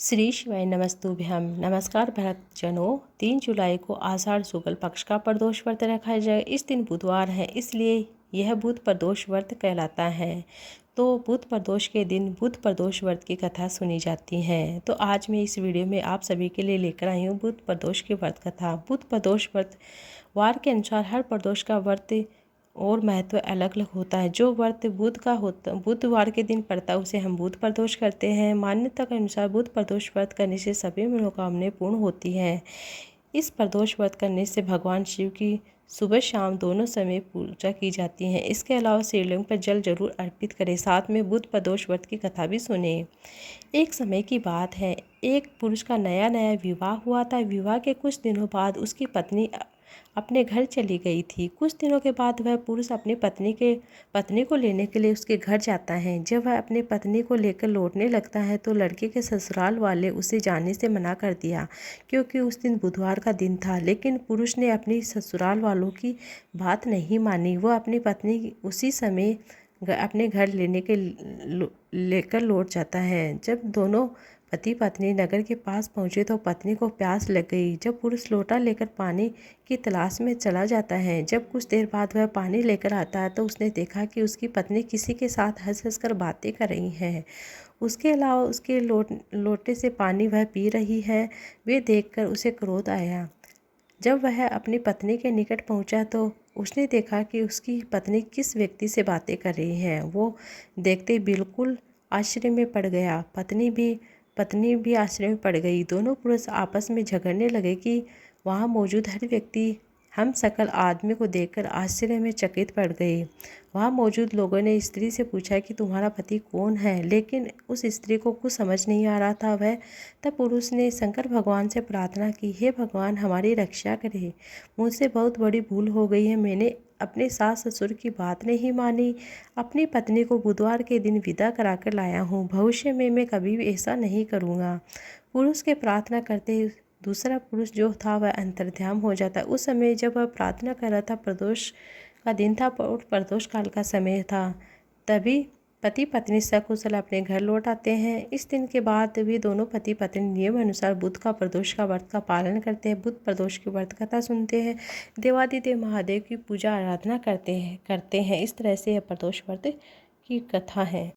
श्री शिवाय नमस्तुभ्यम। नमस्कार भक्तजनों, 3 जुलाई को आषाढ़ शुक्ल पक्ष का प्रदोष व्रत रखा जाएगा। इस दिन बुधवार है, इसलिए यह बुध प्रदोष व्रत कहलाता है। तो बुध प्रदोष के दिन बुध प्रदोष व्रत की कथा सुनी जाती है। तो आज मैं इस वीडियो में आप सभी के लिए लेकर आई हूँ बुध प्रदोष की व्रत कथा। बुध प्रदोष व्रत वार के अनुसार हर प्रदोष का व्रत और महत्व अलग अलग होता है। जो व्रत बुध का होता बुधवार के दिन पड़ता है उसे हम बुध प्रदोष करते हैं। मान्यता के अनुसार बुध प्रदोष व्रत करने से सभी मनोकामनाएं पूर्ण होती हैं। इस प्रदोष व्रत करने से भगवान शिव की सुबह शाम दोनों समय पूजा की जाती है। इसके अलावा शिवलिंग पर जल जरूर अर्पित करें। साथ में बुध प्रदोष व्रत की कथा भी सुने। एक समय की बात है, एक पुरुष का नया नया विवाह हुआ था। विवाह के कुछ दिनों बाद उसकी पत्नी अपने घर चली गई थी। कुछ दिनों के बाद वह पुरुष अपनी पत्नी को लेने के लिए उसके घर जाता है। जब वह अपनी पत्नी को लेकर लौटने लगता है तो लड़के के ससुराल वाले उसे जाने से मना कर दिया, क्योंकि उस दिन बुधवार का दिन था। लेकिन पुरुष ने अपनी ससुराल वालों की बात नहीं मानी। वह अपनी पत्नी उसी समय अपने घर लेकर लौट जाता है। जब दोनों पति पत्नी नगर के पास पहुंचे तो पत्नी को प्यास लग गई। जब पुरुष लोटा लेकर पानी की तलाश में चला जाता है, जब कुछ देर बाद वह पानी लेकर आता है तो उसने देखा कि उसकी पत्नी किसी के साथ हंस हंस कर बातें कर रही हैं। उसके अलावा उसके लोटे से पानी वह पी रही है। वे देखकर उसे क्रोध आया। जब वह अपनी पत्नी के निकट पहुंचा तो उसने देखा कि उसकी पत्नी किस व्यक्ति से बातें कर रही है। वो देखते बिल्कुल आश्चर्य में पड़ गया। पत्नी भी आश्चर्य में पड़ गई। दोनों पुरुष आपस में झगड़ने लगे कि वहाँ मौजूद हर व्यक्ति हम सकल आदमी को देखकर आश्चर्य में चकित पड़ गए। वहाँ मौजूद लोगों ने स्त्री से पूछा कि तुम्हारा पति कौन है, लेकिन उस स्त्री को कुछ समझ नहीं आ रहा था। वह तब पुरुष ने शंकर भगवान से प्रार्थना की, हे भगवान हमारी रक्षा करें, मुझसे बहुत बड़ी भूल हो गई है। मैंने अपने सास ससुर की बात नहीं मानी। अपनी पत्नी को बुधवार के दिन विदा कराकर लाया हूँ। भविष्य में मैं कभी भी ऐसा नहीं करूँगा। पुरुष के प्रार्थना करते ही दूसरा पुरुष जो था वह अंतर्ध्यान हो जाता। उस समय जब वह प्रार्थना कर रहा था, प्रदोष का दिन था और प्रदोष काल का समय था। तभी पति पत्नी सकुशल अपने घर लौट आते हैं। इस दिन के बाद भी दोनों पति पत्नी नियम अनुसार बुध का प्रदोष का व्रत का पालन करते हैं। बुध प्रदोष की व्रत कथा सुनते हैं। देवादिदेव महादेव की पूजा आराधना करते हैं। इस तरह से यह प्रदोष व्रत की कथा है।